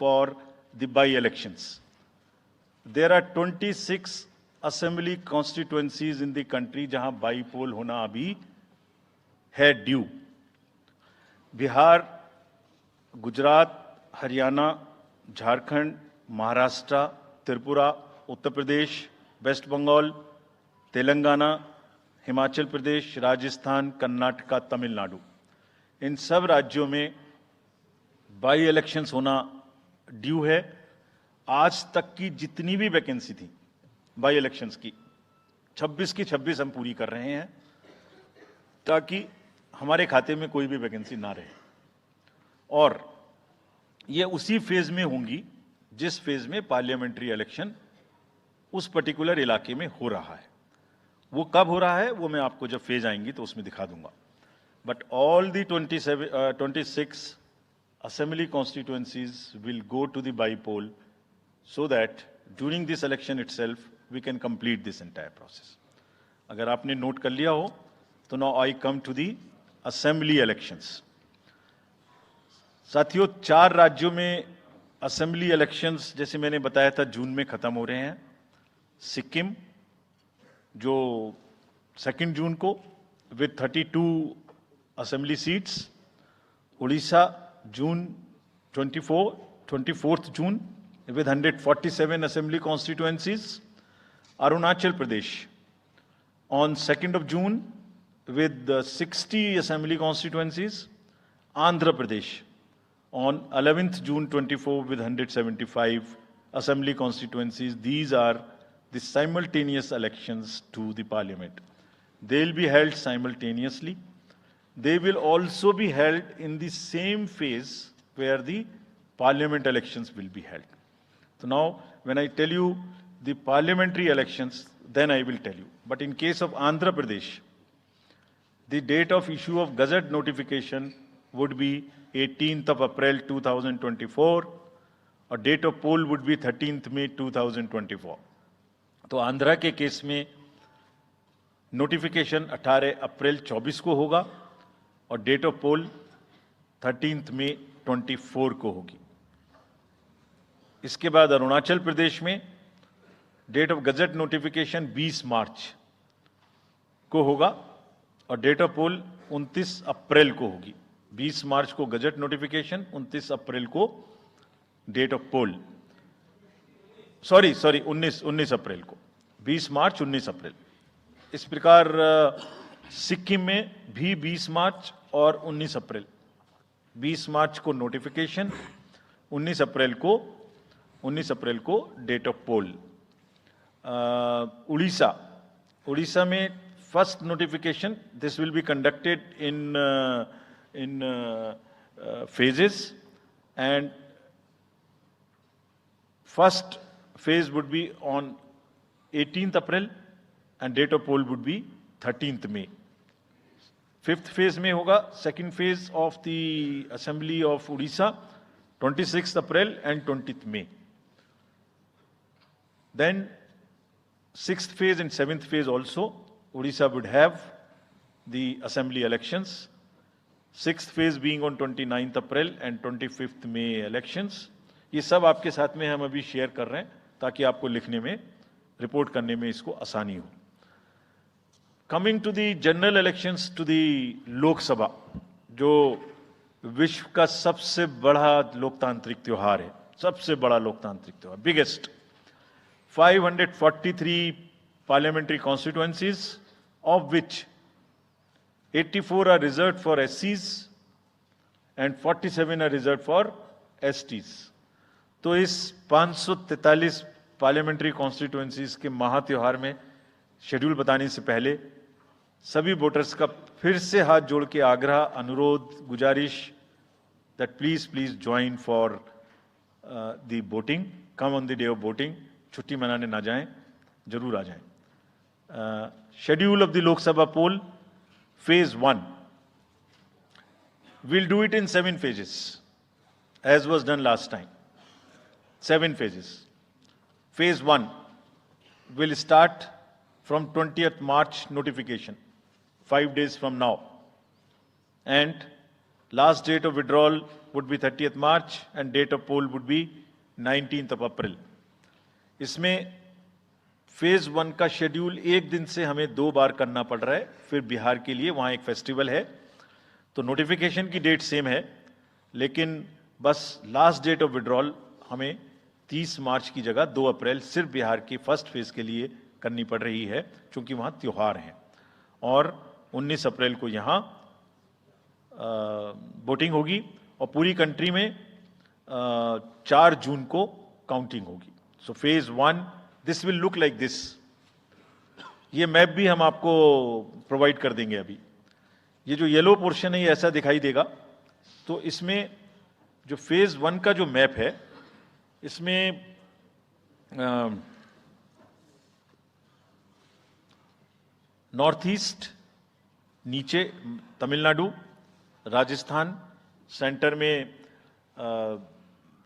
for the by-elections. There are 26 assembly constituencies in the country जहां by पोल होना अभी है ड्यू. बिहार, गुजरात, हरियाणा, झारखंड, महाराष्ट्र, त्रिपुरा, उत्तर प्रदेश, वेस्ट बंगाल, तेलंगाना, हिमाचल प्रदेश, राजस्थान, कर्नाटका, तमिलनाडु, इन सब राज्यों में बाई इलेक्शंस होना ड्यू है. आज तक की जितनी भी वैकेंसी थी बाई इलेक्शंस की 26 की 26 हम पूरी कर रहे हैं ताकि हमारे खाते में कोई भी वैकेंसी ना रहे. और ये उसी फेज में होंगी जिस फेज में पार्लियामेंट्री इलेक्शन उस पर्टिकुलर इलाके में हो रहा है. वो कब हो रहा है वो मैं आपको जब फेज आएंगी तो उसमें दिखा दूंगा. But all the 26 assembly constituencies will go to the by-poll so that during this election itself we can complete this entire process. अगर आपने नोट कर लिया हो तो now I come to the assembly elections. साथियों, 4 राज्यों में असेंबली इलेक्शंस जैसे मैंने बताया था जून में खत्म हो रहे हैं. सिक्किम जो 2 जून को with 32 assembly seats, Orissa June 24th June with 147 assembly constituencies, Arunachal Pradesh on 2nd of June with 60 assembly constituencies, Andhra Pradesh on 11th June 24 with 175 assembly constituencies. These are the simultaneous elections to the parliament. They will be held simultaneously. They will also be held in the same phase where the parliament elections will be held. So now, when I tell you the parliamentary elections, then I will tell you. But in case of Andhra Pradesh, the date of issue of Gazette notification would be 18th of April 2024, or date of poll would be 13th May 2024. तो आंध्रा के case में notification 18 अप्रैल 24 को होगा और date of पोल 13 मई 24 को होगी. इसके बाद अरुणाचल प्रदेश में डेट ऑफ गजट नोटिफिकेशन 20 मार्च को होगा और डेट ऑफ पोल 29 अप्रैल को होगी. 20 मार्च को गजट नोटिफिकेशन, 29 अप्रैल को डेट ऑफ पोल. सॉरी 19 अप्रैल को. 20 मार्च 19 अप्रैल. इस प्रकार सिक्किम में भी 20 मार्च और 19 अप्रैल. 20 मार्च को नोटिफिकेशन, 19 अप्रैल को डेट ऑफ पोल. उड़ीसा में first notification, this will be conducted in phases, and first phase would be on 18th April and date of poll would be 13th May. 5th phase में होगा second phase of the assembly of Odisha 26th April and 20th May. Then 6th phase and 7th phase also Odisha would have the assembly elections. 6th phase being on 29th April and 25th May elections. ये सब आपके साथ में हम अभी share कर रहे हैं ताकि आपको लिखने में, रिपोर्ट करने में इसको आसानी हो. Coming to the general elections to the Lok Sabha, जो विश्व का सबसे बड़ा लोकतांत्रिक त्योहार है, सबसे बड़ा लोकतांत्रिक त्योहार, biggest. 543 parliamentary constituencies, of which 84 are reserved for SCs and 47 are reserved for STs. तो इस 543 पार्लियामेंट्री कॉन्स्टिट्यूएंसीज के महात्योहार में शेड्यूल बताने से पहले सभी वोटर्स का फिर से हाथ जोड़ के आग्रह, अनुरोध, गुजारिश that please join for the voting, come on the day of voting. छुट्टी मनाने ना जाएं, जरूर आ जाएं. Schedule of the Lok Sabha poll, phase 1, we'll do it in 7 phases as was done last time. 7 phases. Phase 1 will start from 20th March notification, 5 days from now, and last date of withdrawal would be 30th March and date of poll would be 19th of April. इसमें phase 1 का schedule एक दिन से हमें 2 बार करना पड़ रहा है, फिर बिहार के लिए वहां एक फेस्टिवल है, तो नोटिफिकेशन की डेट सेम है, लेकिन बस लास्ट डेट ऑफ विड्रॉल हमें 30 मार्च की जगह 2 अप्रैल सिर्फ बिहार की फर्स्ट फेज के लिए करनी पड़ रही है, क्योंकि वहां त्योहार हैं। और 19 अप्रैल को यहां वोटिंग होगी और पूरी कंट्री में 4 जून को काउंटिंग होगी। So phase 1 this will look like this. ये मैप भी हम आपको प्रोवाइड कर देंगे। अभी ये जो येलो पोर्शन है ये ऐसा दिखाई देगा। तो इसमें जो फेज 1 का जो मैप है, इसमें नॉर्थ ईस्ट, नीचे तमिलनाडु, राजस्थान, सेंटर में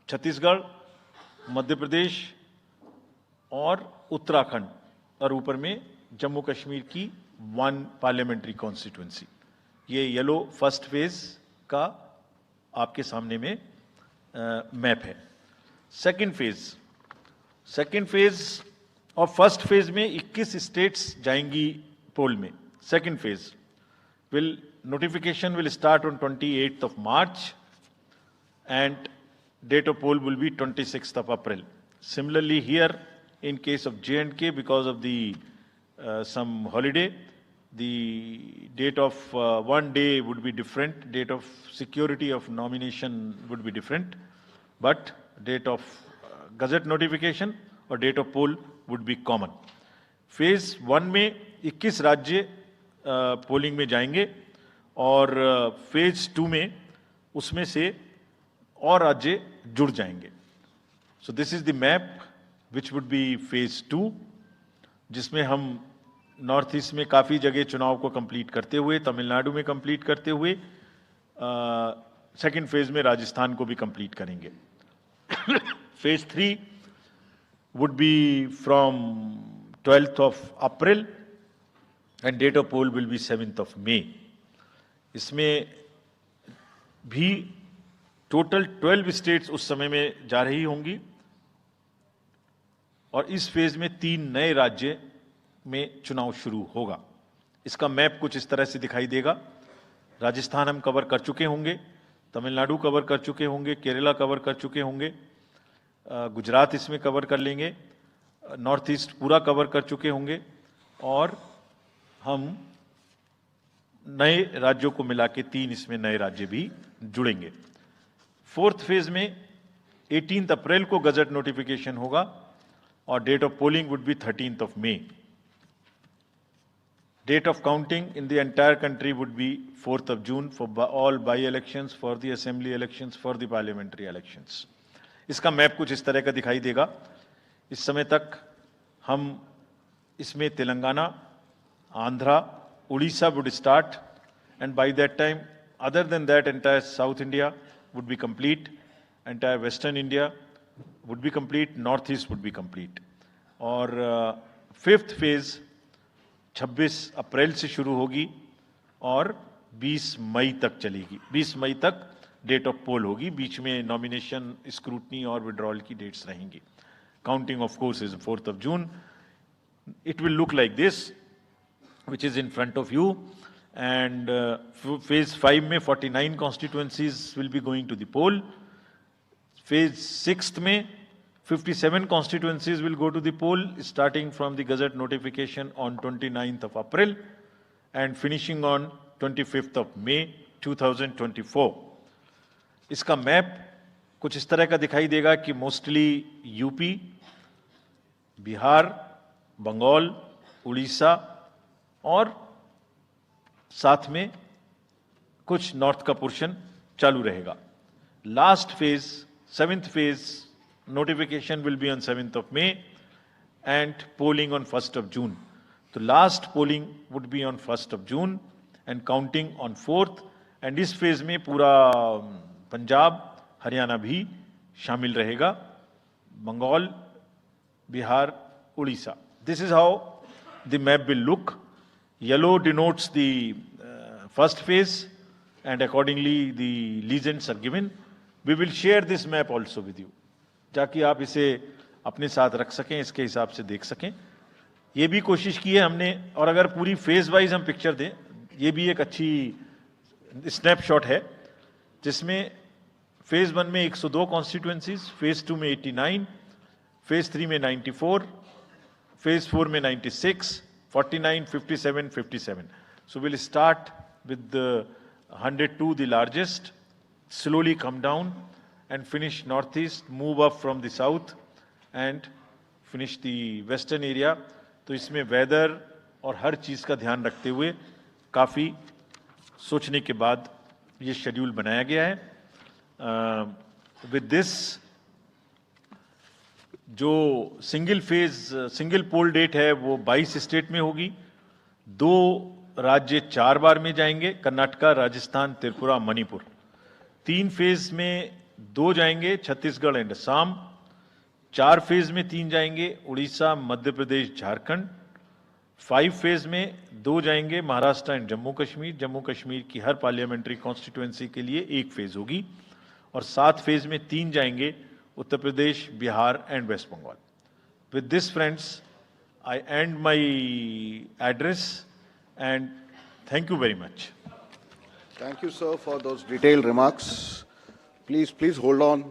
छत्तीसगढ़, मध्य प्रदेश और उत्तराखंड, और ऊपर में जम्मू कश्मीर की 1 पार्लियामेंट्री कॉन्स्टिट्यूएंसी। ये येलो फर्स्ट फेज का आपके सामने में मैप है। सेकंड फेज और फर्स्ट फेज में 21 स्टेट्स जाएंगी पोल में। Second phase notification will start on 28th of March and date of poll will be 26th of April. Similarly here in case of J&K, because of the some holiday, the date of one day would be different, date of security of nomination would be different, but date of gazette notification और date of poll would be common. Phase 1 में 21 राज्य polling में जाएंगे और phase 2 में उसमें से और राज्य जुड़ जाएंगे। So this is the map which would be phase 2, जिसमें हम नॉर्थ ईस्ट में काफी जगह चुनाव को कंप्लीट करते हुए, तमिलनाडु में कंप्लीट करते हुए, सेकंड फेज में राजस्थान को भी कंप्लीट करेंगे। Phase 3 would be from 12th of April and date of poll will be 7th of May. इसमें भी टोटल 12 स्टेट्स उस समय में जा रही होंगी और इस फेज में 3 नए राज्य में चुनाव शुरू होगा। इसका मैप कुछ इस तरह से दिखाई देगा। राजस्थान हम कवर कर चुके होंगे, तमिलनाडु कवर कर चुके होंगे, केरला कवर कर चुके होंगे, गुजरात इसमें कवर कर लेंगे, नॉर्थ ईस्ट पूरा कवर कर चुके होंगे और हम नए राज्यों को मिला के 3 इसमें नए राज्य भी जुड़ेंगे। फोर्थ फेज में 18 अप्रैल को गजट नोटिफिकेशन होगा और date of polling would be 13th of May. Date of counting in the entire country would be 4th of June for all by-elections, for the assembly elections, for the parliamentary elections. इसका map कुछ इस तरह का दिखाई देगा। इस समय तक हम इसमें Telangana, Andhra, Orissa would start, and by that time, other than that, entire South India would be complete, entire Western India would be complete, Northeast would be complete. और फिफ्थ फेज 26 अप्रैल से शुरू होगी और 20 मई तक चलेगी। 20 मई तक डेट ऑफ पोल होगी, बीच में नॉमिनेशन, स्क्रूटनी और विड्रॉल की डेट्स रहेंगी। Counting of course is 4th of June. It will look like this, which is in front of you, and phase 5 में 49 constituencies will be going to the poll. Phase 6 में 57 constituencies will go to the poll, starting from the gazette notification on 29th of April and finishing on 25th of May 2024. इसका map कुछ इस तरह का दिखाई देगा कि मोस्टली यूपी, बिहार, बंगाल, उड़ीसा और साथ में कुछ नॉर्थ का पोर्शन चालू रहेगा। Last phase, 7th phase, notification will be on 7th of May and polling on 1st of June. तो last polling would be on 1st of June and counting on 4th, and इस phase में पूरा पंजाब, हरियाणा भी शामिल रहेगा, Bengal, Bihar, Orissa. This is how the map will look. Yellow denotes the first phase and accordingly the legends are given. We will share this map also with you, ताकि आप इसे अपने साथ रख सकें, इसके हिसाब से देख सकें। ये भी कोशिश की है हमने, और अगर पूरी फेज वाइज हम पिक्चर दें, ये भी एक अच्छी स्नैपशॉट है, जिसमें फेज 1 में 102 कॉन्स्टिट्यूएंसीज, फेज 2 में 89, फेज 3 में 94, फेज 4 में 96, 49, 57, 57. So we'll start with the 102, the largest, slowly come down and finish northeast, move up from the south and finish the western area. तो इसमें वेदर और हर चीज़ का ध्यान रखते हुए काफ़ी सोचने के बाद ये शेड्यूल बनाया गया है। विद दिस, जो सिंगल पोल डेट है वो 22 स्टेट में होगी। 2 राज्य 4 बार में जाएंगे, कर्नाटका, राजस्थान, त्रिपुरा, मणिपुर। 3 फेज में 2 जाएंगे, छत्तीसगढ़ एंड असम। 4 फेज में 3 जाएंगे, उड़ीसा, मध्य प्रदेश, झारखंड। 5 फेज में 2 जाएंगे, महाराष्ट्र एंड जम्मू कश्मीर। जम्मू कश्मीर की हर पार्लियामेंट्री कॉन्स्टिट्यूएंसी के लिए 1 फेज होगी। और 7 फेज में 3 जाएंगे, Uttar Pradesh, Bihar and West Bengal. With this friends, I end my address and thank you very much. Thank you, sir, for those detailed remarks. Please hold on.